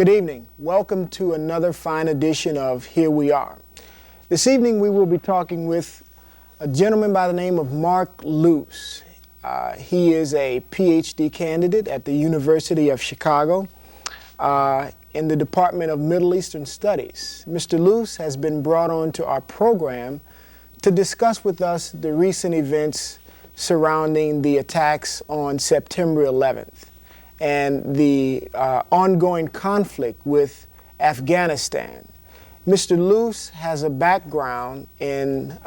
Good evening. Welcome to another fine edition of Here We Are. This evening we will be talking with a gentleman by the name of Mark Luce. He is a PhD candidate at the University of Chicago in the Department of Middle Eastern Studies. Mr. Luce has been brought on to our program to discuss with us the recent events surrounding the attacks on September 11th. And the ongoing conflict with Afghanistan. Mr. Luce has a background in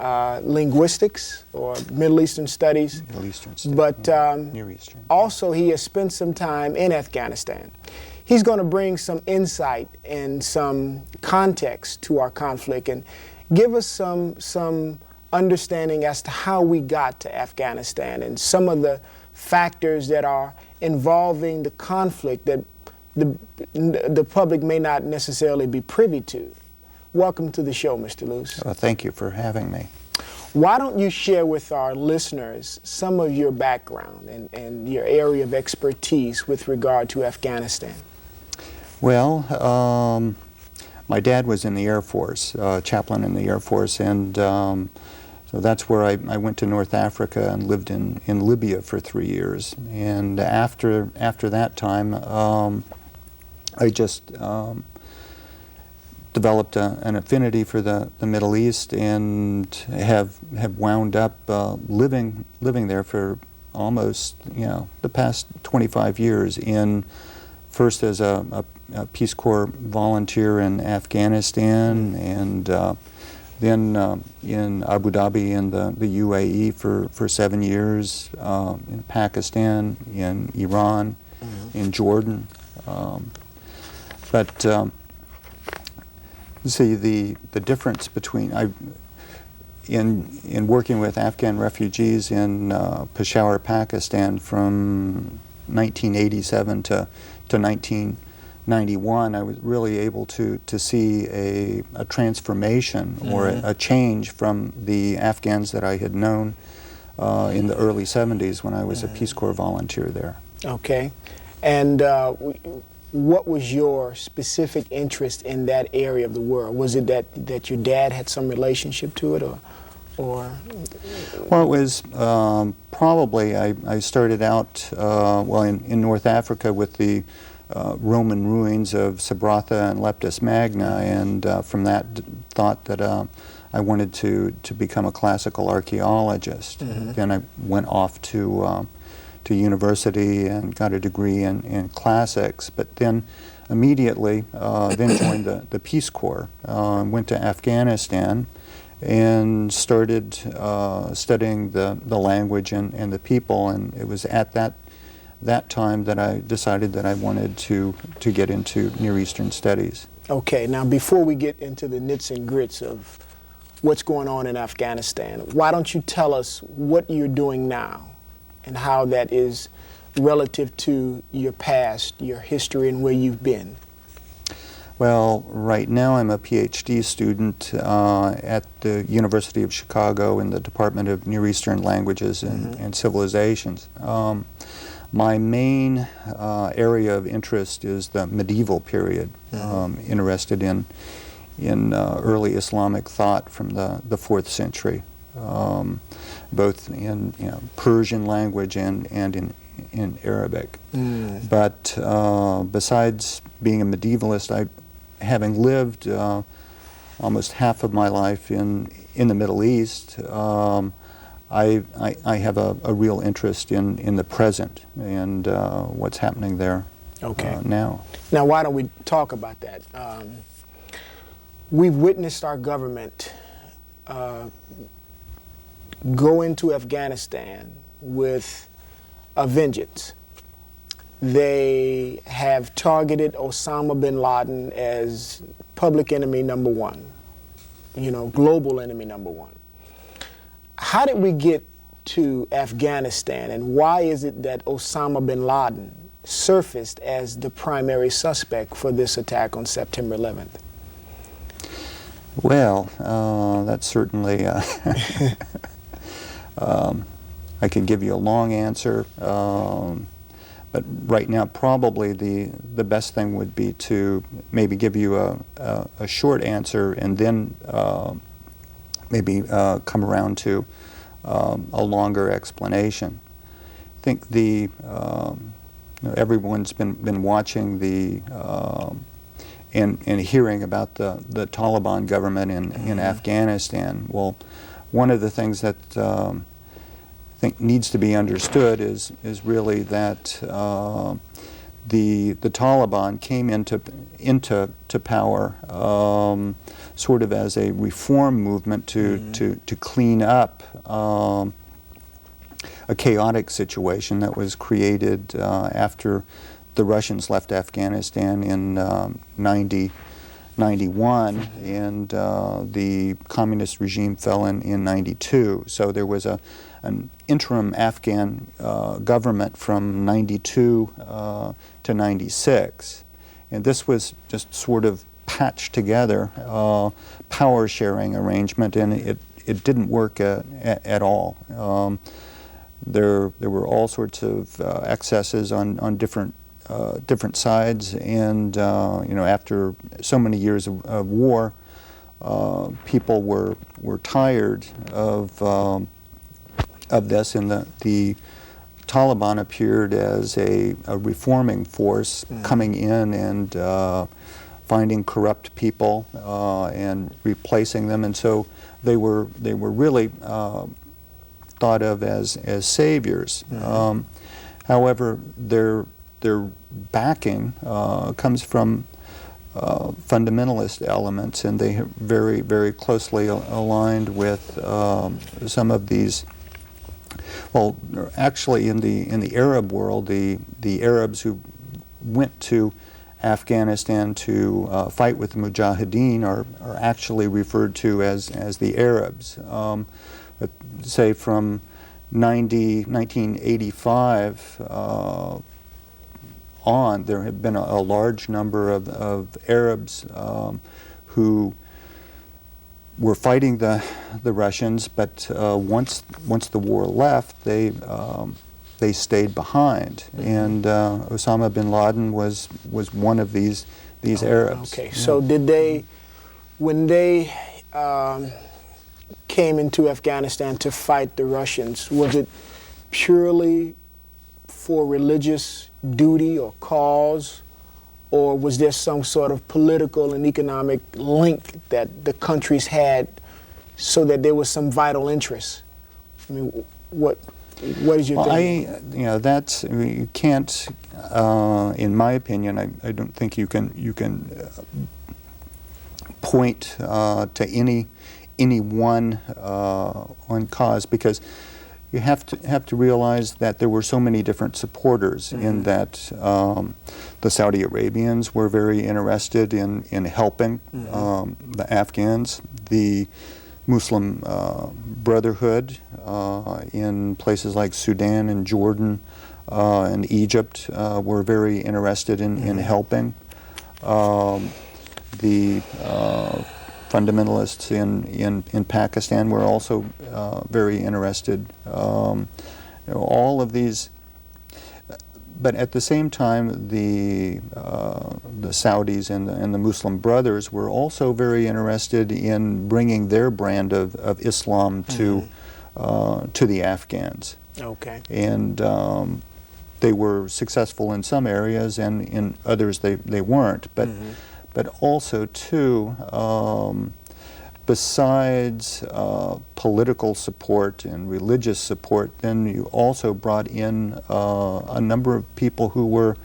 linguistics or Middle Eastern studies, but Near Eastern. Also he has spent some time in Afghanistan. He's going to bring some insight and some context to our conflict and give us some understanding as to how we got to Afghanistan and some of the factors that are involving the conflict that the public may not necessarily be privy to. Welcome to the show, Mr. Luce. Thank you for having me. Why don't you share with our listeners some of your background and your area of expertise with regard to Afghanistan? Well, my dad was in the Air Force, chaplain in the Air Force, and so that's where I went to North Africa and lived in Libya for 3 years. And after that time, I just developed an affinity for the Middle East and have wound up living there for almost the past 25 years. First as a Peace Corps volunteer in Afghanistan, and then in Abu Dhabi in the UAE for 7 years, in Pakistan, in Iran, in Jordan. But see, the difference between in working with Afghan refugees in Peshawar, Pakistan from 1987 to 1991, I was really able to see a transformation or a change from the Afghans that I had known in the early 70s when I was a Peace Corps volunteer there. Okay. And what was your specific interest in that area of the world? Was it that your dad had some relationship to it, or? Well, it was probably, I started out, in North Africa with the Roman ruins of Sabratha and Leptis Magna, and from that thought that I wanted to become a classical archaeologist. Then I went off to university and got a degree in classics, but then immediately then joined the Peace Corps, went to Afghanistan and started studying the language and the people, and it was at that time that I decided that I wanted to get into Near Eastern studies. Okay, now before we get into the nits and grits of what's going on in Afghanistan, why don't you tell us what you're doing now and how that is relative to your past, your history, and where you've been? Well, right now I'm a PhD student at the University of Chicago in the Department of Near Eastern Languages and Civilizations. My main area of interest is the medieval period, interested in early Islamic thought from the 4th century, both in Persian language and in Arabic. But besides being a medievalist, having lived almost half of my life in the Middle East, I have a real interest in the present and what's happening there now. Now, why don't we talk about that? We've witnessed our government go into Afghanistan with a vengeance. They have targeted Osama bin Laden as public enemy number one, global enemy number one. How did we get to Afghanistan, and why is it that Osama bin Laden surfaced as the primary suspect for this attack on September 11th? Well, that's certainly, I could give you a long answer, but But right now, probably the best thing would be to maybe give you a short answer and then maybe come around to a longer explanation. I think everyone's been watching and hearing about the Taliban government in Afghanistan. Well, one of the things that I think needs to be understood is really that the Taliban came into power sort of as a reform movement to clean up a chaotic situation that was created after the Russians left Afghanistan in 91, and the communist regime fell in 92. So there was an interim Afghan government from 92 to 96. And this was just sort of patched together power sharing arrangement, and it didn't work at all. There were all sorts of excesses on different sides, and after so many years of war, people were tired of this, and the Taliban appeared as a reforming force coming in and finding corrupt people and replacing them, and so they were really thought of as saviors. However, their backing comes from fundamentalist elements, and they are very, very closely aligned with some of these. Well, actually, in the Arab world, the Arabs who went to Afghanistan to fight with the Mujahideen are actually referred to as the Arabs. But say from 1985 on, there have been a large number of Arabs who were fighting the Russians, but once the war left, they stayed behind, and Osama bin Laden was one of these Arabs. Okay, so did they, when they came into Afghanistan to fight the Russians, was it purely for religious duty or cause, or was there some sort of political and economic link that the countries had so that there was some vital interest? I mean, what is your thing? That's, you can't, in my opinion, I don't think you can point to any one cause, because you have to realize that there were so many different supporters in that the Saudi Arabians were very interested in helping the Afghans. The Muslim Brotherhood in places like Sudan and Jordan and Egypt were very interested in helping. The fundamentalists in Pakistan were also very interested. All of these, but at the same time, the Saudis and the Muslim Brothers were also very interested in bringing their brand of Islam to the Afghans. Okay. And they were successful in some areas, and in others they weren't. But but also too, besides political support and religious support, then you also brought in a number of people who were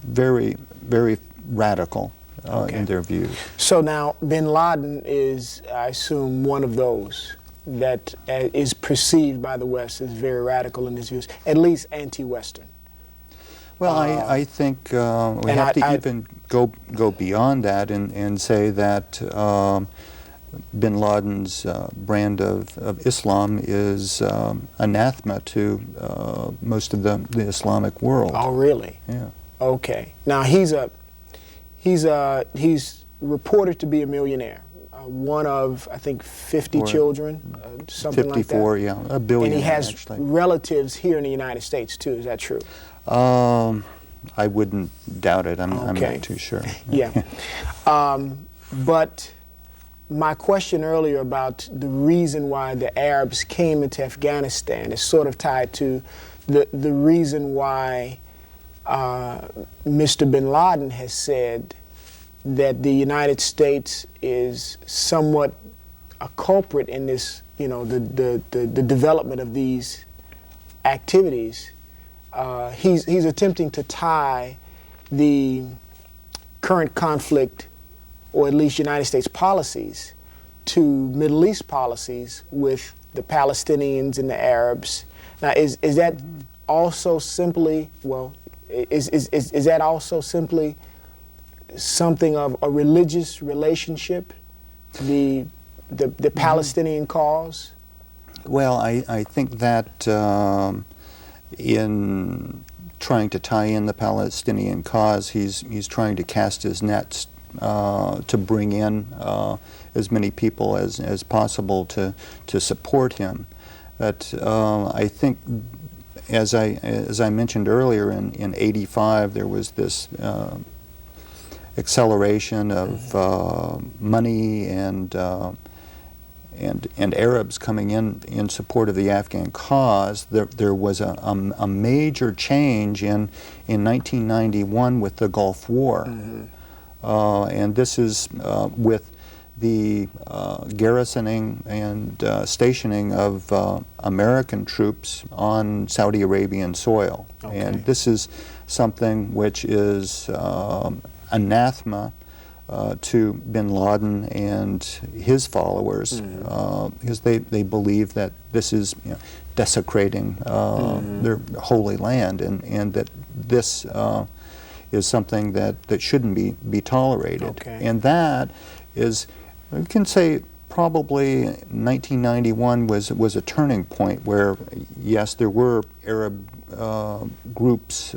very, very radical in their views. So now bin Laden is, I assume, one of those that is perceived by the West as very radical in his views, at least anti-Western. Well, I think we have to even go beyond that and say that bin Laden's brand of Islam is anathema to most of the Islamic world. Oh, really? Yeah. Okay. Now he's reported to be a millionaire. One of, I think, 50 children, something like that. 54, yeah, a billion. And he has relatives here in the United States too. Is that true? I wouldn't doubt it. I'm Okay. not too sure. Yeah. But my question earlier about the reason why the Arabs came into Afghanistan is sort of tied to the reason why Mr. bin Laden has said that the United States is somewhat a culprit in this, you know, the development of these activities. He's attempting to tie the current conflict, or at least United States policies, to Middle East policies with the Palestinians and the Arabs. Now, is that also simply, well, is that also simply something of a religious relationship, the Palestinian cause? Well, I think that in trying to tie in the Palestinian cause, he's trying to cast his nets to bring in as many people as possible to support him. But I think, as I mentioned earlier, in '85 there was this acceleration of money and Arabs coming in support of the Afghan cause. There was a major change in 1991 with the Gulf War. And this is with the garrisoning and stationing of American troops on Saudi Arabian soil. Okay. And this is something which is anathema to bin Laden and his followers, because they believe that this is, you know, desecrating their holy land, and that this is something that shouldn't be tolerated. Okay. And that is, we can say, probably 1991 was a turning point where, yes, there were Arab groups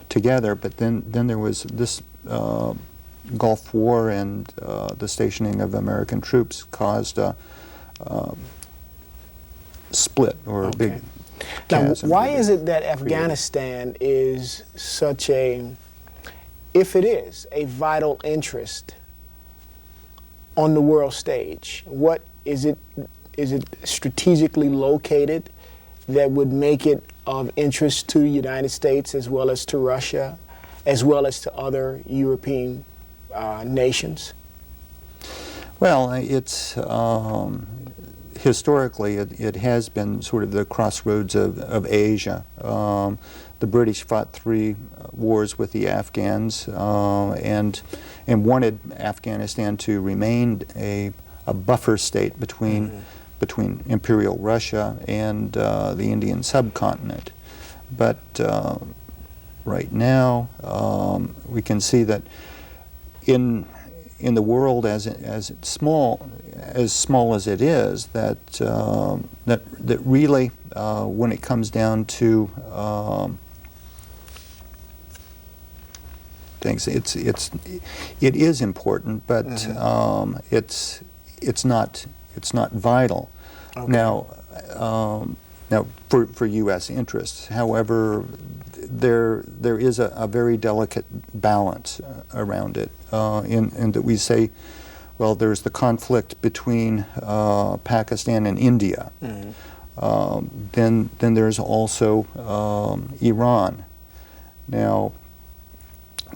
together, but then there was this Gulf War, and the stationing of American troops caused a split, or a big chasm. Now, why is it that Afghanistan is such a, if it is, a vital interest on the world stage? What is it strategically located that would make it of interest to the United States, as well as to Russia, as well as to other European nations? Well, it's historically it has been sort of the crossroads of Asia. The British fought 3 wars with the Afghans, and wanted Afghanistan to remain a buffer state between Imperial Russia and the Indian subcontinent. But right now, we can see that in the world, as small as it is, that really, when it comes down to things, it is important, but it's not vital. Okay. Now for U.S. interests, however, there is a very delicate balance around it, in that we say, well, there's the conflict between Pakistan and India. Then there's also Iran. Now,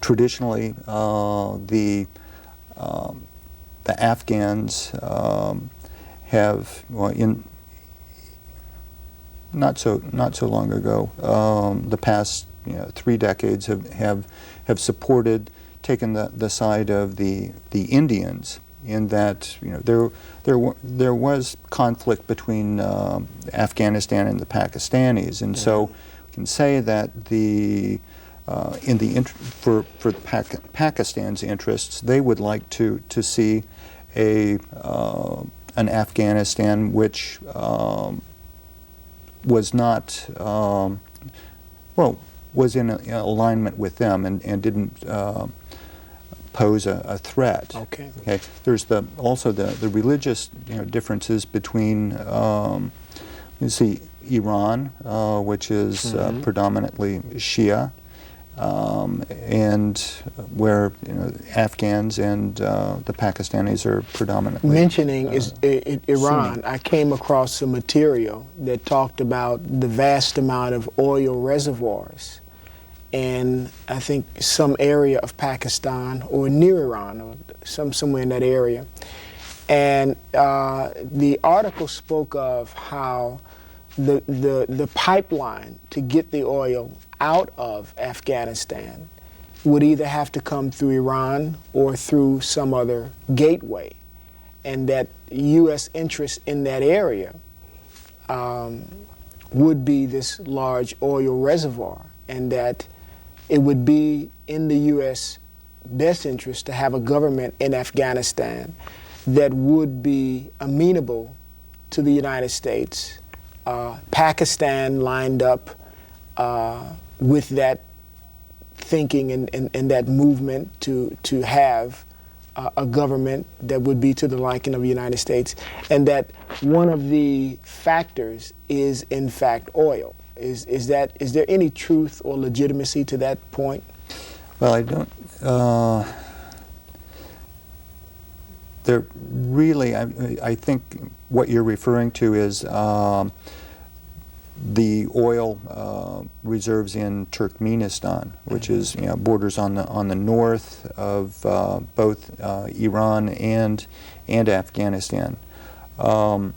traditionally, the Afghans have, well, not so long ago, the past 3 decades have supported, taken the side of the Indians, in that there was conflict between Afghanistan and the Pakistanis, and so we can say that for Pakistan's interests, they would like to see an Afghanistan which was not, was in alignment with them, and didn't pose a threat. Okay. Okay. There's also the religious differences between, you see, Iran, which is predominantly Shia, and where Afghans and the Pakistanis are predominantly mentioning Iran, Sunni. I came across some material that talked about the vast amount of oil reservoirs in, I think, some area of Pakistan or near Iran, or somewhere in that area. And the article spoke of how the pipeline to get the oil out of Afghanistan would either have to come through Iran or through some other gateway, and that U.S. interest in that area would be this large oil reservoir, and that it would be in the U.S. best interest to have a government in Afghanistan that would be amenable to the United States. Pakistan lined up with that thinking and that movement to have a government that would be to the liking of the United States, and that one of the factors is in fact oil. Is there any truth or legitimacy to that point? Well, I don't. There really, I think what you're referring to is the oil reserves in Turkmenistan, which is borders on the north of both Iran and Afghanistan. I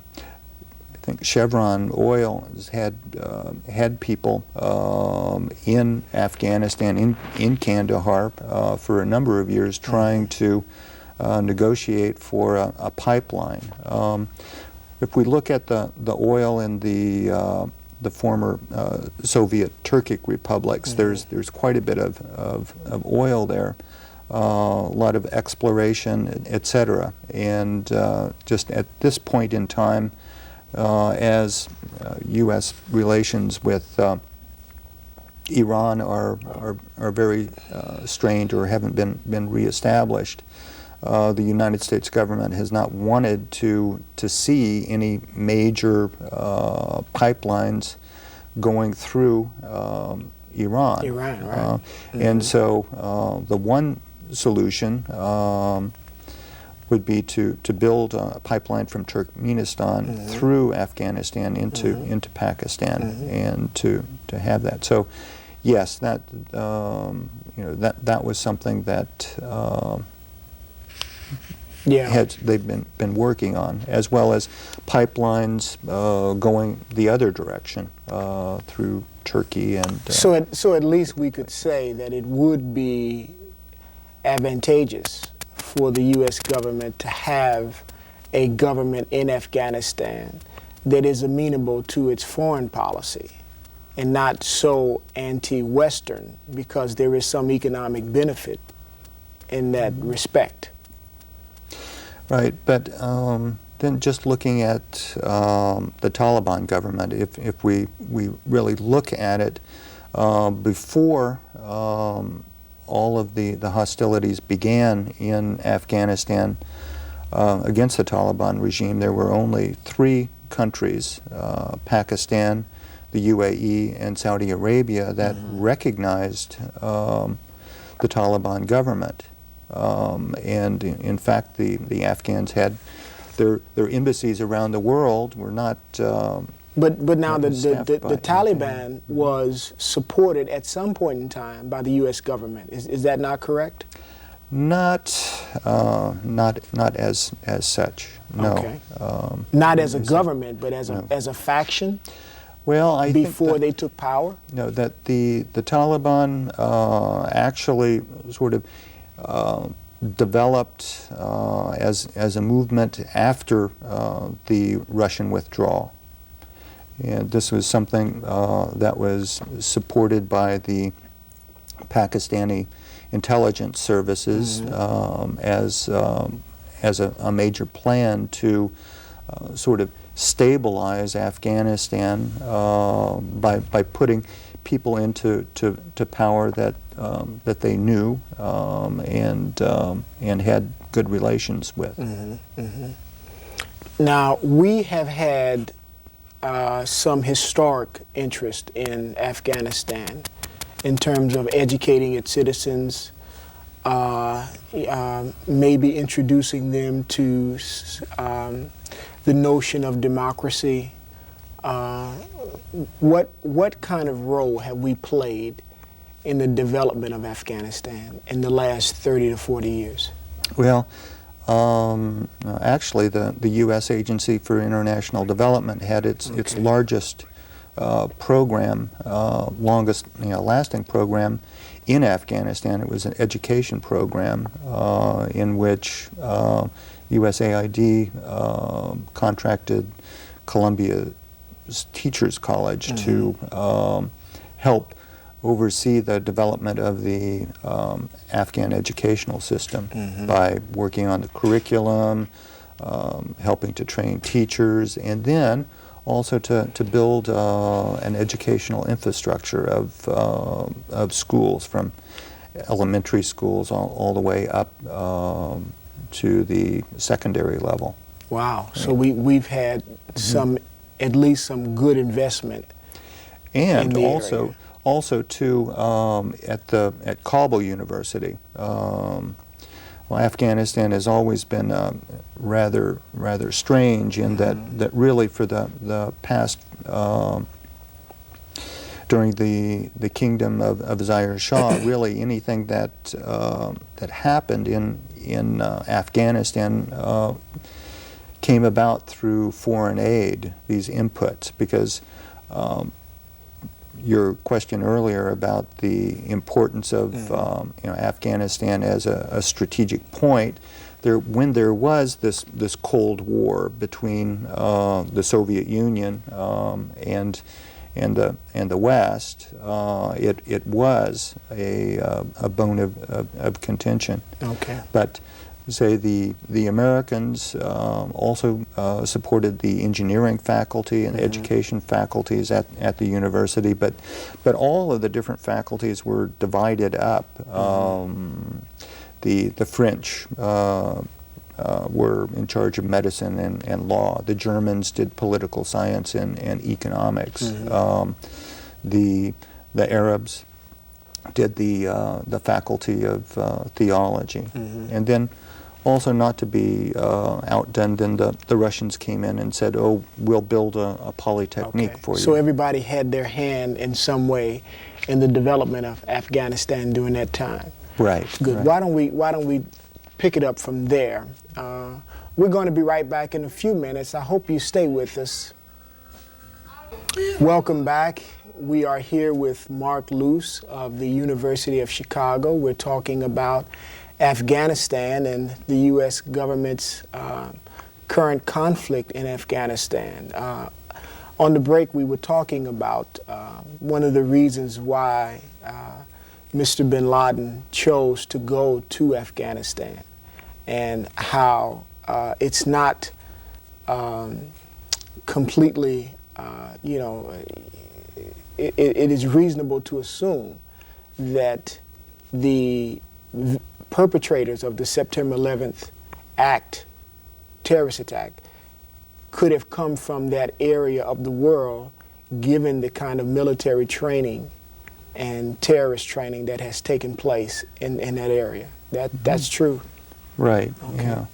think Chevron Oil has had people in Afghanistan, in Kandahar, for a number of years, trying to negotiate for a pipeline. If we look at the oil in the former Soviet Turkic republics, there's quite a bit of oil there, a lot of exploration, etc. And just at this point in time, as U.S. relations with Iran are very strained or haven't been reestablished, the United States government has not wanted to see any major pipelines going through Iran. Right. And so the one solution would be to build a pipeline from Turkmenistan through Afghanistan into Pakistan, and to have that. So, yes, that that was something that they've been working on, as well as pipelines going the other direction through Turkey and. So at least we could say that it would be advantageous for the U.S. government to have a government in Afghanistan that is amenable to its foreign policy and not so anti-Western, because there is some economic benefit in that respect. Right, but then just looking at the Taliban government, if we really look at it, before all of the hostilities began in Afghanistan against the Taliban regime, there were only 3 countries, Pakistan, the UAE, and Saudi Arabia, that recognized the Taliban government. And in fact, the Afghans had their embassies around the world were not. But now the Taliban was supported at some point in time by the U.S. government. Is that not correct? Not as such. No. Okay. Not as a government, but as a faction. Well, I think before they took power. No, that the Taliban actually sort of developed as a movement after the Russian withdrawal. And this was something that was supported by the Pakistani intelligence services as a major plan to sort of stabilize Afghanistan by putting people into power that they knew and had good relations with. Now, we have had some historic interest in Afghanistan in terms of educating its citizens, maybe introducing them to the notion of democracy. What kind of role have we played in the development of Afghanistan in the last 30 to 40 years? Well, actually, the U.S. Agency for International Development had its largest program, longest lasting program in Afghanistan. It was an education program in which USAID contracted Columbia's Teachers College to help oversee the development of the Afghan educational system by working on the curriculum, helping to train teachers, and then also to build an educational infrastructure of schools, from elementary schools all the way up to the secondary level. Wow. So we've had at least some good investment. And in the also area. Also too, at Kabul University, well, Afghanistan has always been rather strange in that really for the past during the kingdom of Zaire Shah, really anything that happened in Afghanistan came about through foreign aid, these inputs, because your question earlier about the importance of Afghanistan as a strategic point, when there was this Cold War between the Soviet Union and the West, it was a bone of contention. Okay. But say the Americans also supported the engineering faculty and education faculties at the university, but all of the different faculties were divided up. The French were in charge of medicine and law. The Germans did political science and economics. The Arabs did the faculty of theology, and then also, not to be outdone, then the Russians came in and said, "Oh, we'll build a polytechnique for you." So everybody had their hand in some way in the development of Afghanistan during that time. Right. Good. Right. Why don't we pick it up from there? We're going to be right back in a few minutes. I hope you stay with us. Welcome back. We are here with Mark Luce of the University of Chicago. We're talking about Afghanistan and the U.S. government's current conflict in Afghanistan. On the break, we were talking about one of the reasons why Mr. bin Laden chose to go to Afghanistan, and how it's not completely, it is reasonable to assume that the perpetrators of the September 11th terrorist attack, could have come from that area of the world, given the kind of military training and terrorist training that has taken place in that area. That's true. Right. Okay. Yeah.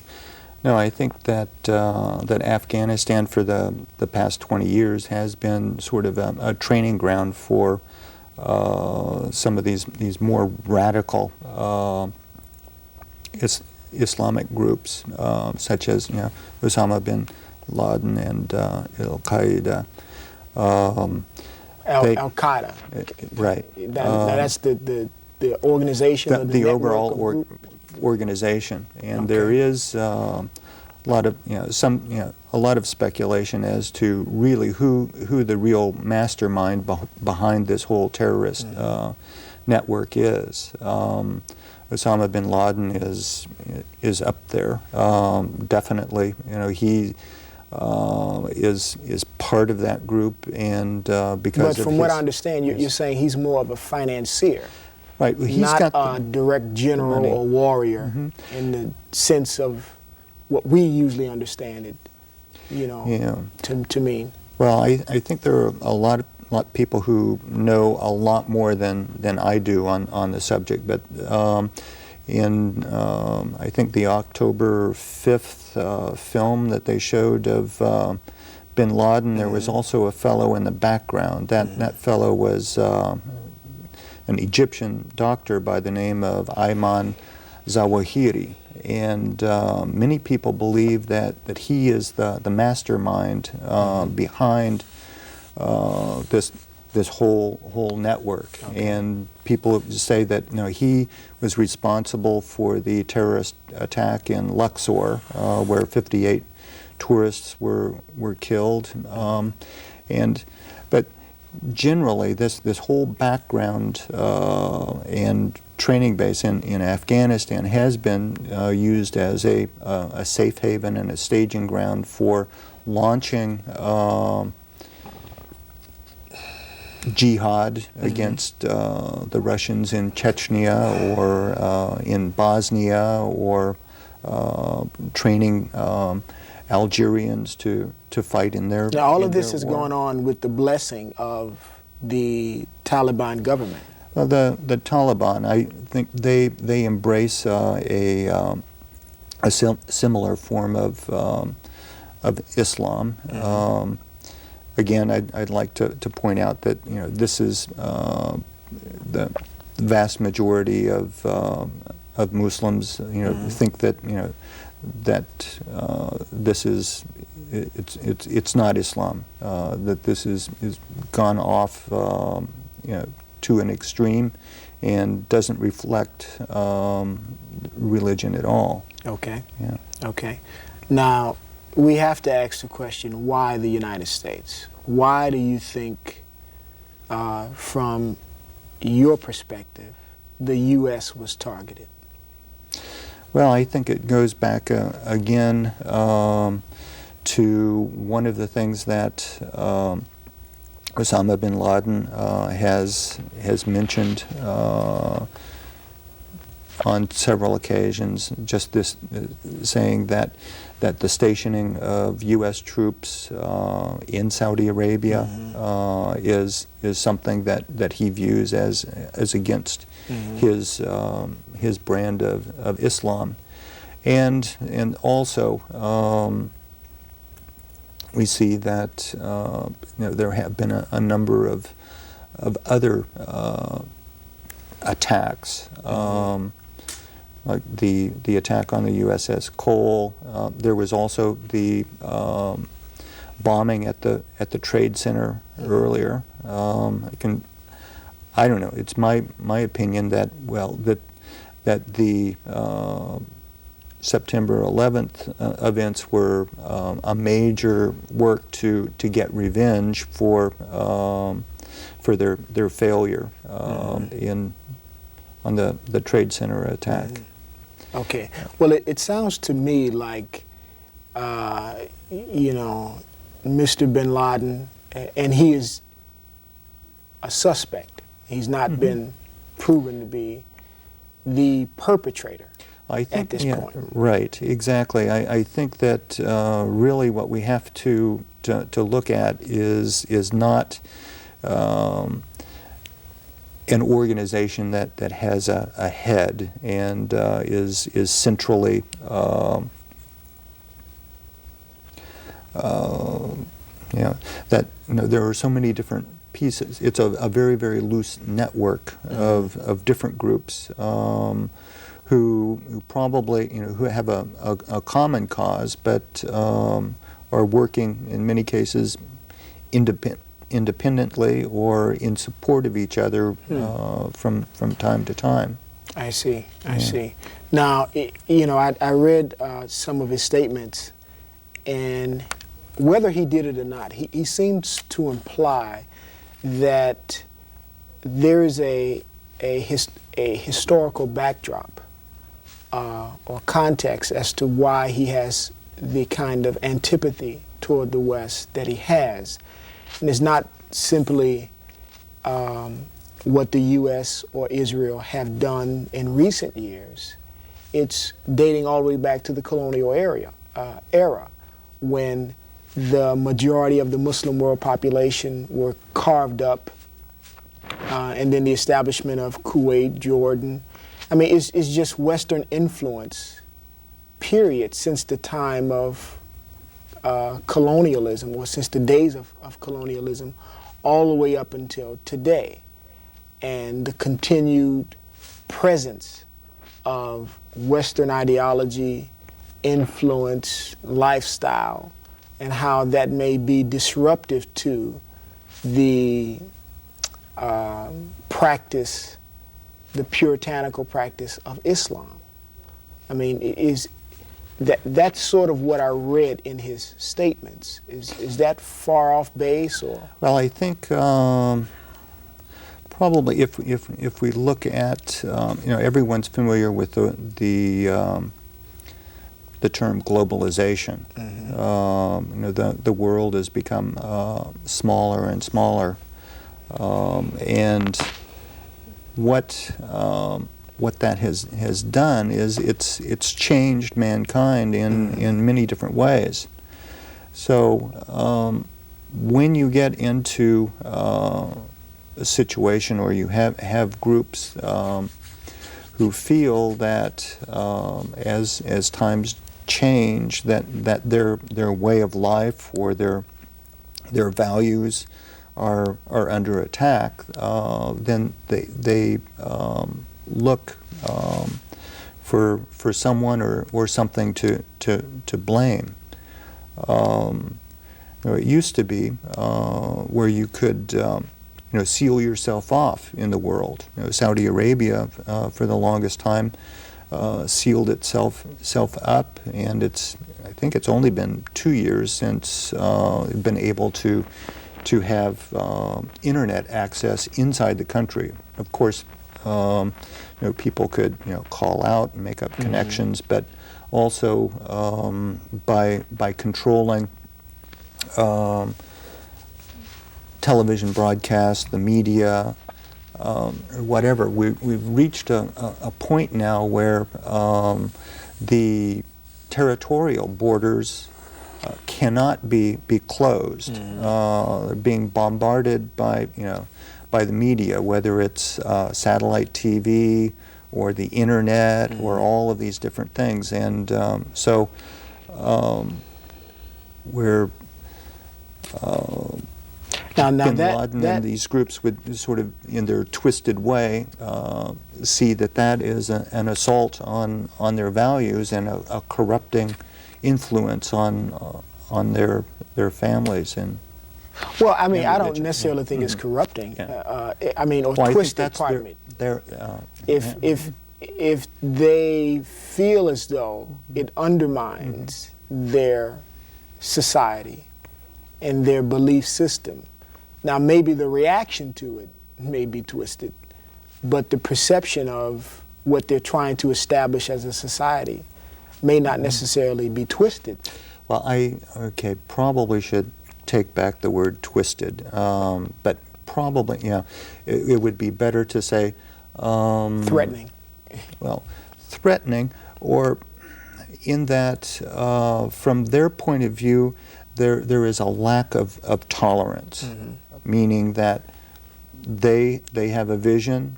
No, I think that that Afghanistan for the past 20 years has been sort of a training ground for some of these more radical Islamic groups, such as Osama bin Laden and Al-Qaeda. Al-Qaeda. Right. That's the organization. The overall organization, and there is a lot of a lot of speculation as to really who the real mastermind behind this whole terrorist network is. Osama bin Laden is up there, definitely. He is part of that group, and because. But from what I understand, you're saying he's more of a financier. Right. Well, he's not got a direct general or warrior in the sense of what we usually understand it, to mean. Well, I think there are a lot of people who know a lot more than I do on the subject, but in I think the October 5th film that they showed of bin Laden, there was also a fellow in the background. That fellow was an Egyptian doctor by the name of Ayman Zawahiri, and many people believe that he is the mastermind behind this whole network. Okay. And people say that he was responsible for the terrorist attack in Luxor, where 58 tourists were killed, but generally this whole background and training base in Afghanistan has been used as a safe haven and a staging ground for launching jihad against the Russians in Chechnya or in Bosnia, or training Algerians to fight in their. Now, all of this is going on with the blessing of the Taliban government. Well, the Taliban, I think they embrace a similar form of Islam. Again, I'd like to point out that this is the vast majority of Muslims think that that this is it's not Islam, that this is gone off to an extreme and doesn't reflect religion at all. Okay. Yeah. Okay. Now, we have to ask the question, why the United States? Why do you think, from your perspective, the U.S. was targeted? Well, I think it goes back again to one of the things that Osama bin Laden has mentioned on several occasions, just this saying that the stationing of U.S. troops in Saudi Arabia is something that he views as against his brand of Islam, and also we see that there have been a number of other attacks. Like the attack on the USS Cole. There was also the bombing at the Trade Center earlier. I don't know. It's my opinion that that the September 11th events were a major work to get revenge for their failure on the Trade Center attack. Okay. Well, it sounds to me like, Mr. bin Laden, and he is a suspect. He's not been proven to be the perpetrator at this point. Right, exactly. I think that really what we have to look at is not an organization that has a head and is centrally there are so many different pieces. It's a very, very loose network of different groups who probably who have a common cause, but are working in many cases independently or in support of each other from time to time. I see. I see. Now, I read some of his statements, and whether he did it or not, he seems to imply that there is a historical backdrop or context as to why he has the kind of antipathy toward the West that he has. And it's not simply what the U.S. or Israel have done in recent years. It's dating all the way back to the colonial era when the majority of the Muslim world population were carved up, and then the establishment of Kuwait, Jordan. I mean, it's just Western influence, period, since the time of colonialism, or since the days of colonialism, all the way up until today. And the continued presence of Western ideology, influence, lifestyle, and how that may be disruptive to the practice, the puritanical practice of Islam. I mean, that's sort of what I read in his statements. Is that far off base, or? Well, I think probably if we look at everyone's familiar with the term globalization. Mm-hmm. The world has become smaller and smaller, and what that has done is it's changed mankind in many different ways. So when you get into a situation, or you have groups who feel that as times change, that their way of life or their values are under attack, then they look for someone or something to blame. It used to be where you could seal yourself off in the world. Saudi Arabia for the longest time sealed itself up, and I think it's only been 2 years since it's been able to have internet access inside the country. Of course, people could call out and make up connections, but also by controlling television broadcasts, the media, or whatever, we've reached a point now where the territorial borders cannot be closed. They're being bombarded by the media, whether it's satellite TV or the internet or all of these different things, and so we're Now Bin Laden and these groups would sort of, in their twisted way, see that is an assault on their values and a corrupting influence on their families. And well, I mean, I don't necessarily think it's corrupting. Yeah. I mean, or well, twisted. Pardon me. If they feel as though it undermines their society and their belief system, now maybe the reaction to it may be twisted, but the perception of what they're trying to establish as a society may not necessarily be twisted. Well, I probably should take back the word twisted, but probably, it would be better to say threatening. Well, threatening, or in that from their point of view, there is a lack of tolerance, meaning that they have a vision,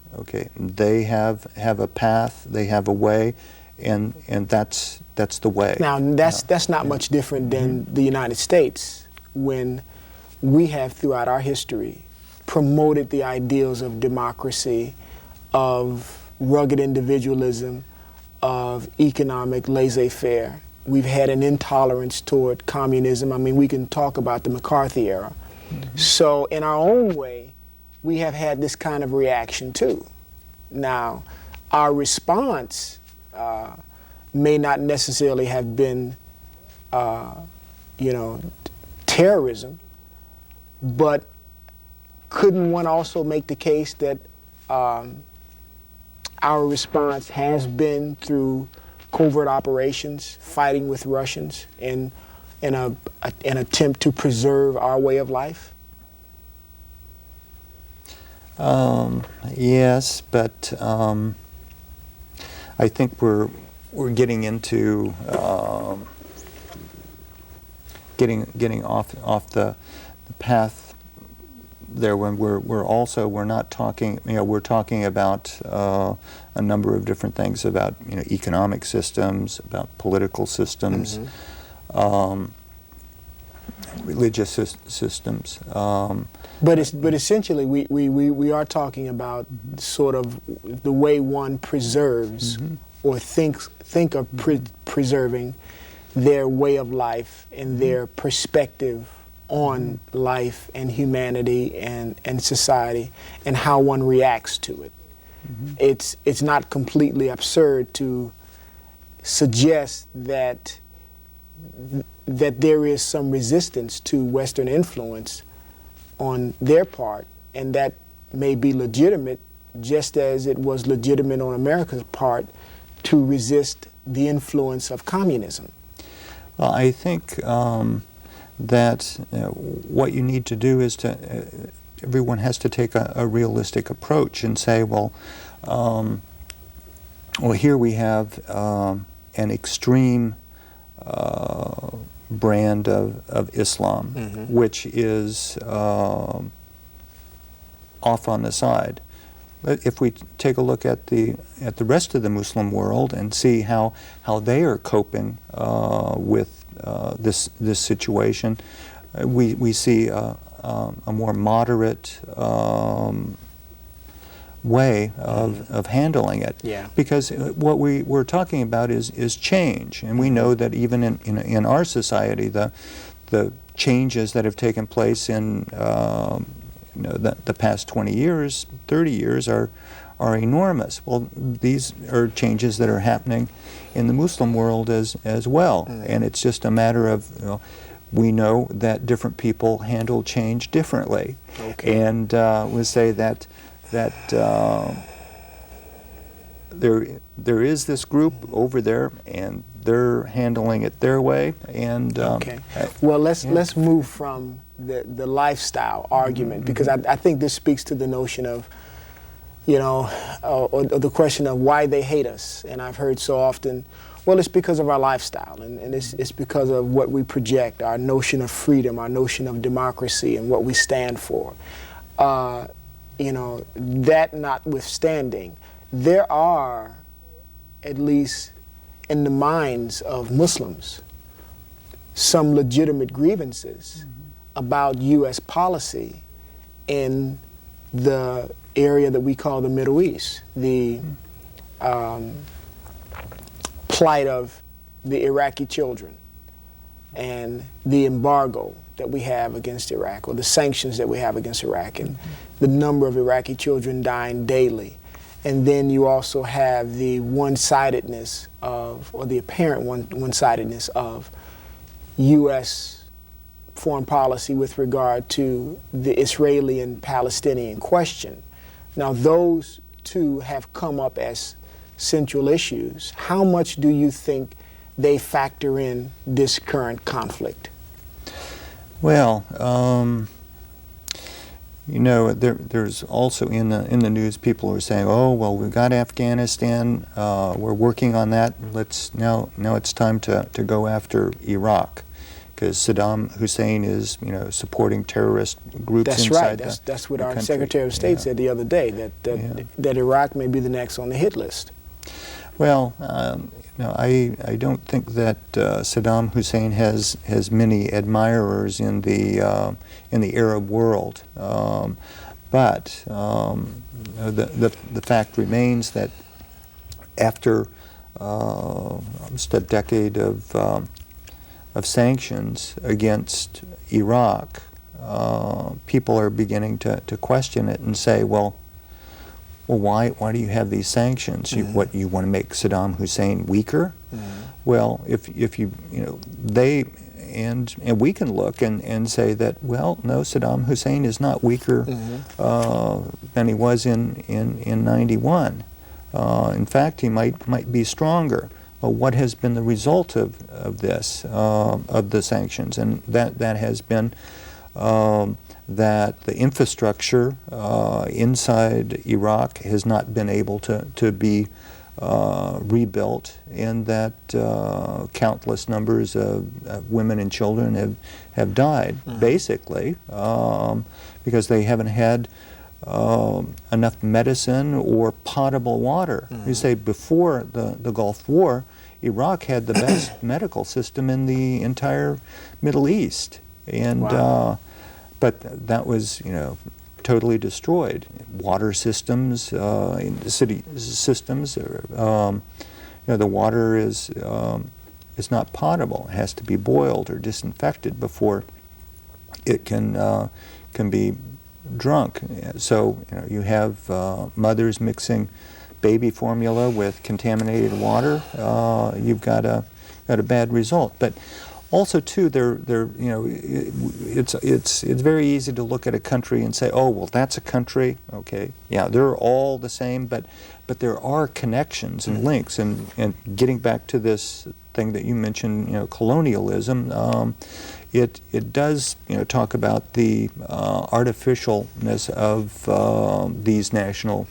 they have a path, they have a way, and that's the way. Now that's not much different than the United States, when we have throughout our history promoted the ideals of democracy, of rugged individualism, of economic laissez-faire. We've had an intolerance toward communism. I mean, we can talk about the McCarthy era. So in our own way, we have had this kind of reaction too. Now, our response may not necessarily have been, terrorism, but couldn't one also make the case that our response has been through covert operations, fighting with Russians in an attempt to preserve our way of life? Yes, but I think we're getting into getting off the path there, when we're not talking, we're talking about a number of different things, about economic systems, about political systems, religious systems. But essentially, we are talking about sort of the way one preserves or think of preserving their way of life and their perspective on life and humanity and society, and how one reacts to it. It's not completely absurd to suggest that there is some resistance to Western influence on their part, and that may be legitimate, just as it was legitimate on America's part to resist the influence of communism. Well, I think that what you need to do is everyone has to take a realistic approach and say, well, here we have an extreme brand of Islam, which is off on the side. But if we take a look at the rest of the Muslim world and see how they are coping with this situation, we see a more moderate way of handling it. Yeah. Because what we're talking about is change, and we know that even in our society, the changes that have taken place in the past 20 years, 30 years are enormous. Well, these are changes that are happening in the Muslim world as well, and it's just a matter of we know that different people handle change differently, and we say that there is this group over there, and they're handling it their way. And well, let's move from the lifestyle argument, because I think this speaks to the notion of, or the question of why they hate us. And I've heard so often, well, it's because of our lifestyle, and it's because of what we project, our notion of freedom, our notion of democracy, and what we stand for. That notwithstanding, there are, at least in the minds of Muslims, some legitimate grievances about U.S. policy in the area that we call the Middle East, the plight of the Iraqi children, and the embargo that we have against Iraq, or the sanctions that we have against Iraq, and the number of Iraqi children dying daily. And then you also have the one-sidedness of, or the apparent one-sidedness of, U.S. foreign policy with regard to the Israeli and Palestinian question. Now, those two have come up as central issues. How much do you think they factor in this current conflict? Well, there's also in the news, people are saying, oh, well, we've got Afghanistan, we're working on that. Now it's time to go after Iraq, because Saddam Hussein is supporting terrorist groups inside the country. That's what our Secretary of State said the other day, that Iraq may be the next on the hit list. Well, I don't think that Saddam Hussein has many admirers in the Arab world, but the fact remains that after almost a decade of sanctions against Iraq, people are beginning to question it and say, well, why do you have these sanctions? You want to make Saddam Hussein weaker? Well, if they and we can look and say that, well, no, Saddam Hussein is not weaker than he was in 91. In fact, he might be stronger. Well, what has been the result of this, of the sanctions? And that has been that the infrastructure inside Iraq has not been able to be rebuilt, and that countless numbers of women and children have died, basically, because they haven't had enough medicine or potable water. You say before the Gulf War, Iraq had the best medical system in the entire Middle East, and but that was, you know, totally destroyed. Water systems, city systems, you know, the water is not potable. It has to be boiled or disinfected before it can be drunk. So, you know, you have mothers mixing baby formula with contaminated water. You've got a bad result. But also, too, you know, it's very easy to look at a country and say, oh, well, that's a country. Okay, yeah, they're all the same, but there are connections and links. And getting back to this thing that you mentioned, you know, colonialism. It does, you know, talk about the artificialness of these national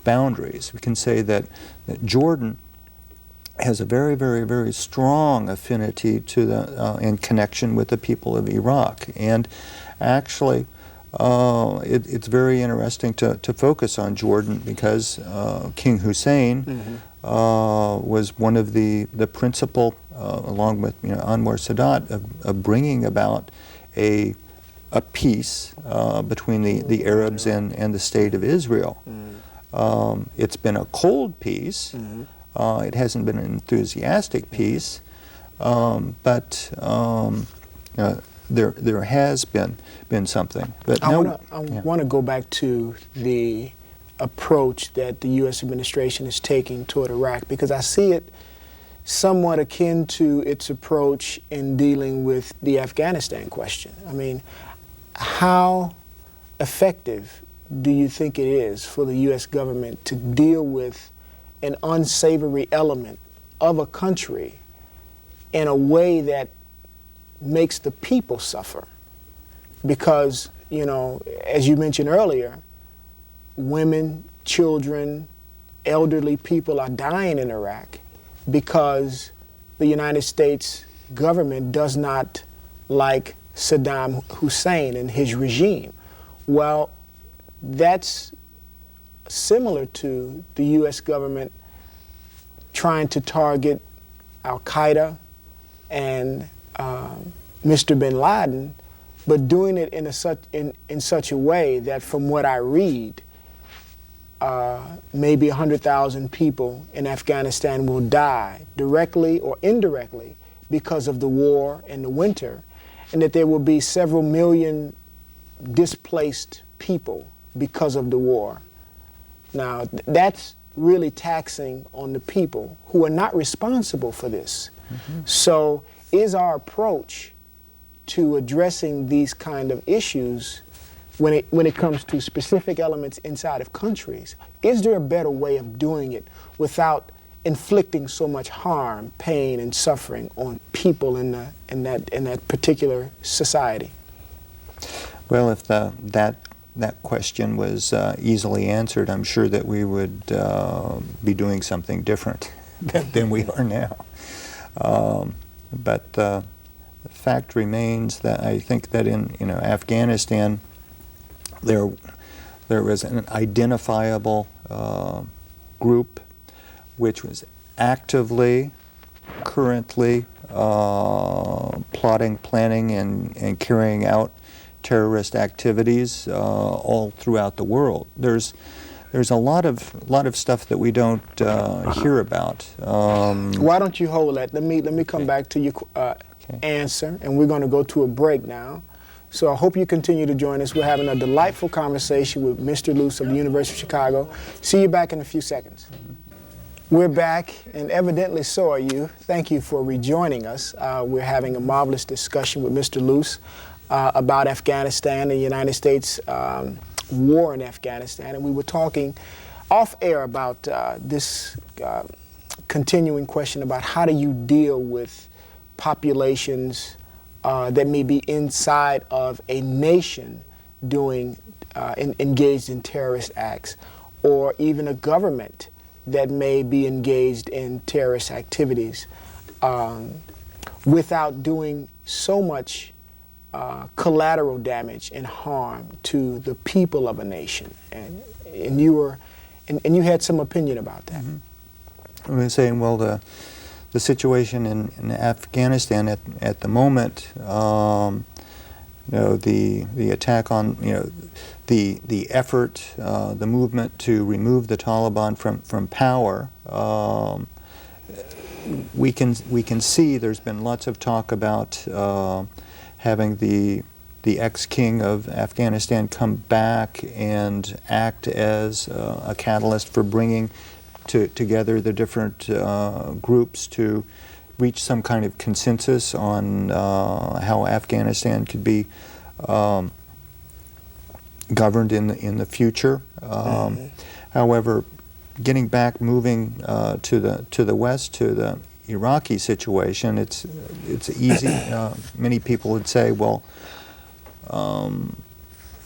boundaries. We can say that Jordan has a very, very, very strong affinity to the and connection with the people of Iraq, and actually, it's very interesting to focus on Jordan because King Hussein was one of the principal, along with, you know, Anwar Sadat, of bringing about a peace between the Arabs and the State of Israel. It's been a cold peace. It hasn't been an enthusiastic peace, but there has been something. But I want to go back to the approach that the U.S. administration is taking toward Iraq, because I see it somewhat akin to its approach in dealing with the Afghanistan question. I mean, how effective do you think it is for the U.S. government to deal with an unsavory element of a country in a way that makes the people suffer? Because, you know, as you mentioned earlier, women, children, elderly people are dying in Iraq because the United States government does not like Saddam Hussein and his regime. Well, that's similar to the U.S. government trying to target Al-Qaeda and Mr. bin Laden, but doing it in such a way that, from what I read, maybe 100,000 people in Afghanistan will die directly or indirectly because of the war and the winter, and that there will be several million displaced people because of the war. Now, that's really taxing on the people who are not responsible for this. So is our approach to addressing these kind of issues, when it comes to specific elements inside of countries, is there a better way of doing it without inflicting so much harm, pain, and suffering on people in that particular society? Well, if that question was easily answered, I'm sure that we would be doing something different than we are now. But the fact remains that I think that in, you know, Afghanistan, there was an identifiable group which was actively, currently plotting, planning, and carrying out terrorist activities all throughout the world. There's a lot of stuff that we don't hear about. Why don't you hold that? Let me come back to your answer, and we're going to go to a break now. So I hope you continue to join us. We're having a delightful conversation with Mr. Luce of the University of Chicago. See you back in a few seconds. We're back, and evidently so are you. Thank you for rejoining us. We're having a marvelous discussion with Mr. Luce about Afghanistan, the United States war in Afghanistan, and we were talking off air about this continuing question about how do you deal with populations that may be inside of a nation doing engaged in terrorist acts, or even a government that may be engaged in terrorist activities without doing so much collateral damage and harm to the people of a nation. And you had some opinion about that. Mm-hmm. I was saying, well, the situation in Afghanistan at the moment, the attack on, the effort, the movement to remove the Taliban from power. We can see there's been lots of talk about having the ex-king of Afghanistan come back and act as a catalyst for bringing together the different groups to reach some kind of consensus on how Afghanistan could be governed in the future. However, getting back, moving to the west, to the Iraqi situation, it's easy. Many people would say, well,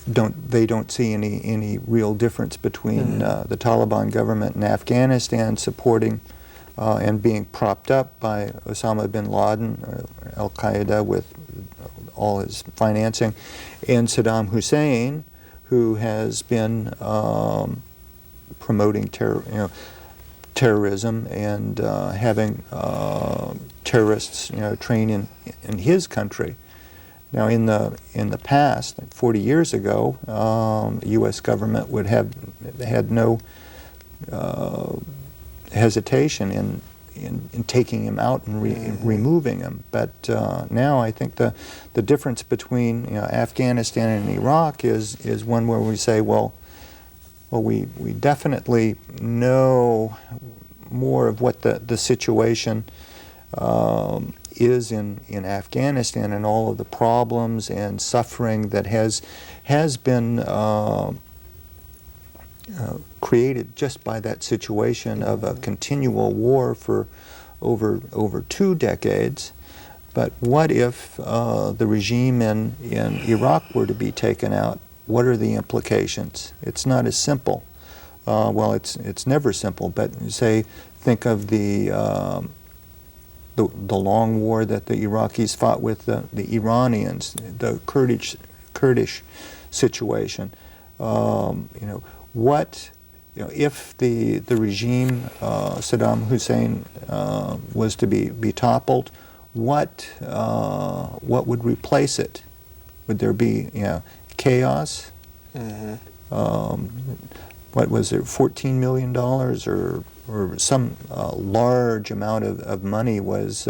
they don't see any real difference between the Taliban government in Afghanistan supporting and being propped up by Osama bin Laden, or Al-Qaeda, with all his financing, and Saddam Hussein, who has been promoting terrorism and having terrorists, train in his country. Now, in the past, like 40 years ago, the U.S. government would have had no hesitation in taking him out and removing him. But now I think the difference between Afghanistan and Iraq is one where we say, well, we definitely know more of what the situation is in Afghanistan, and all of the problems and suffering that has been created just by that situation of a continual war for over 2 decades. But what if the regime in Iraq were to be taken out? What are the implications? It's not as simple. Well, it's never simple. But think of the long war that the Iraqis fought with the Iranians, the Kurdish situation. What if the regime, Saddam Hussein, was to be toppled? What would replace it? Would there be chaos? What was it, $14 million or some large amount of money was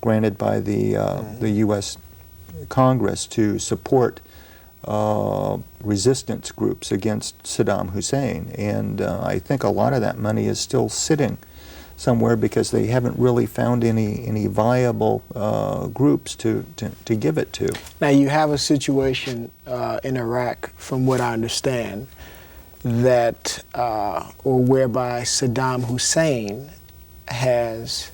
granted by the U.S. Congress to support resistance groups against Saddam Hussein, and I think a lot of that money is still sitting somewhere because they haven't really found any viable groups to give it to. Now, you have a situation in Iraq, from what I understand, that or whereby Saddam Hussein has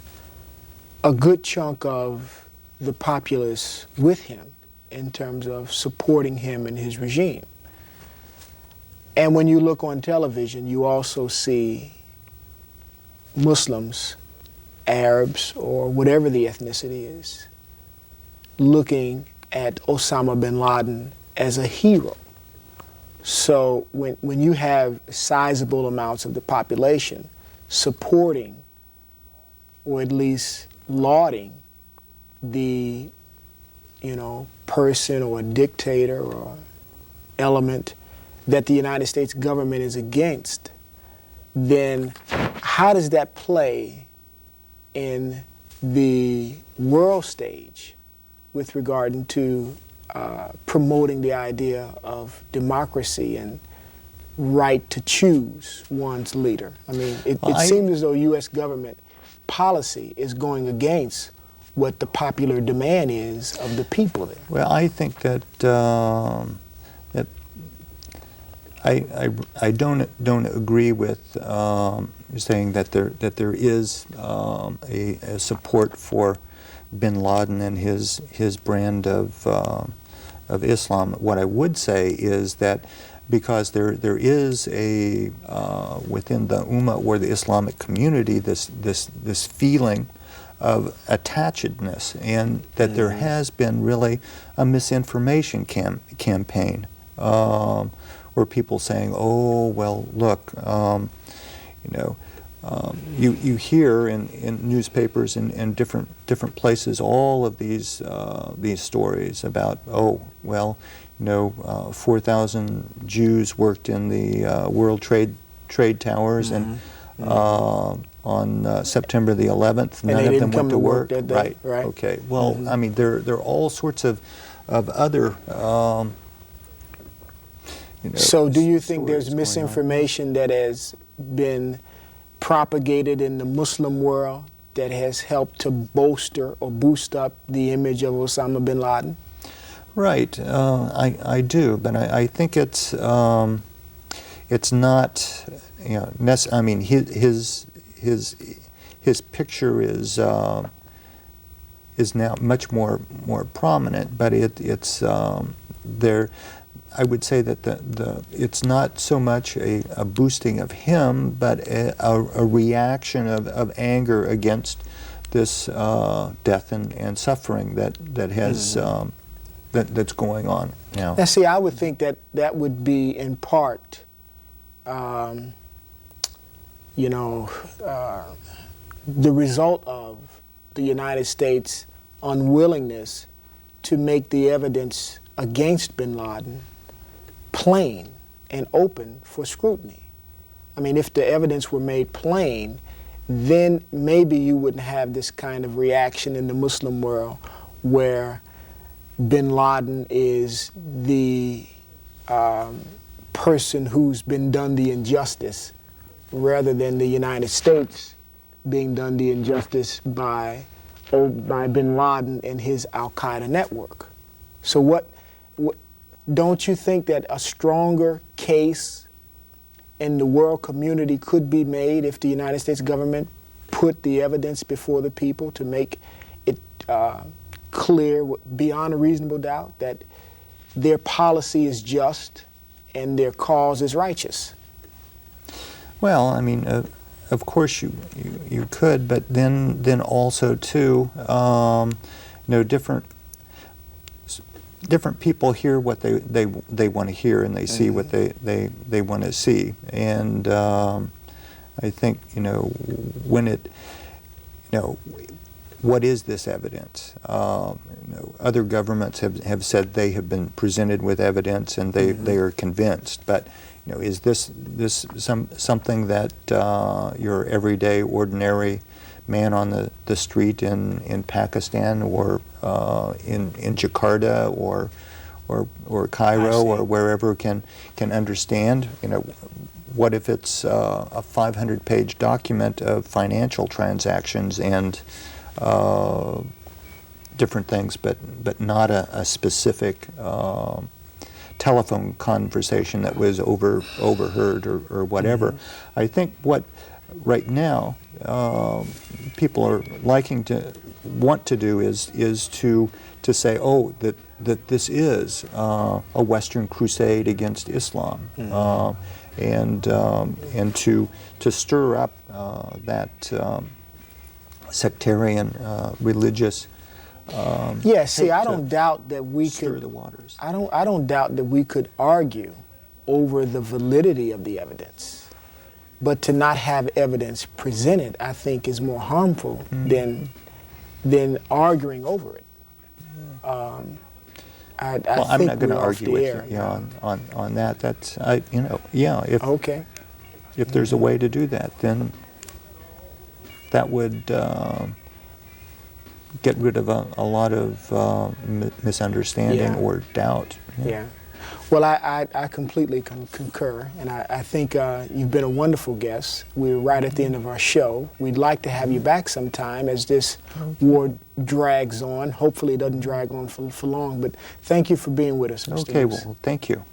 a good chunk of the populace with him in terms of supporting him and his regime. And when you look on television, you also see Muslims, Arabs, or whatever the ethnicity is, looking at Osama bin Laden as a hero. So when you have sizable amounts of the population supporting, or at least lauding, the person or dictator or element that the United States government is against, then how does that play in the world stage with regard to promoting the idea of democracy and right to choose one's leader? I mean, it seems as though U.S. government policy is going against what the popular demand is of the people there. Well, I think that I don't agree with saying that there is a support for bin Laden and his brand of Islam. What I would say is that because there is a within the Ummah or the Islamic community this feeling of attachedness, and that there has been really a misinformation campaign where people saying, oh well, look, you hear in newspapers and different places all of these stories about, oh well, 4,000 Jews worked in the World Trade Towers, and on September the 11th, none of them went to work. That day, right? Okay. Well, I mean, there are all sorts of other. So, do you think there's misinformation that has been propagated in the Muslim world that has helped to bolster or boost up the image of Osama bin Laden? Right, I do, but I think it's not. I mean, his picture is now much more prominent, but it's there. I would say that it's not so much a boosting of him, but a reaction of anger against this death and suffering that has that's going on now. Now, see, I would think that would be in part, the result of the United States' unwillingness to make the evidence against bin Laden plain and open for scrutiny. I mean, if the evidence were made plain, then maybe you wouldn't have this kind of reaction in the Muslim world where bin Laden is the person who's been done the injustice, rather than the United States being done the injustice by bin Laden and his Al-Qaeda network. So what don't you think that a stronger case in the world community could be made if the United States government put the evidence before the people to make it clear beyond a reasonable doubt that their policy is just and their cause is righteous? Well, I mean, of course you could, but then also too, different people hear what they want to hear, and they see what they want to see, and I think when it what is this evidence? Other governments have said they have been presented with evidence and they are convinced, but is this something that your everyday ordinary man on the street in Pakistan or in Jakarta or Cairo or wherever can understand? What if it's a 500-page document of financial transactions and different things, but not a specific telephone conversation that was overheard or whatever? I think what right now people are want to do is to say, oh, that this is a Western crusade against Islam, and to stir up that sectarian religious. Yeah, see, I don't doubt that we stir could. The waters. I don't doubt that we could argue over the validity of the evidence. But to not have evidence presented, I think, is more harmful than arguing over it. I'm not going to argue with you on that. That's if there's a way to do that, then that would get rid of a lot of misunderstanding or doubt. Yeah. Well, I completely concur, and I think you've been a wonderful guest. We're right at the end of our show. We'd like to have you back sometime as this war drags on. Hopefully it doesn't drag on for long, but thank you for being with us, Mr. Okay, Luce. well, thank you.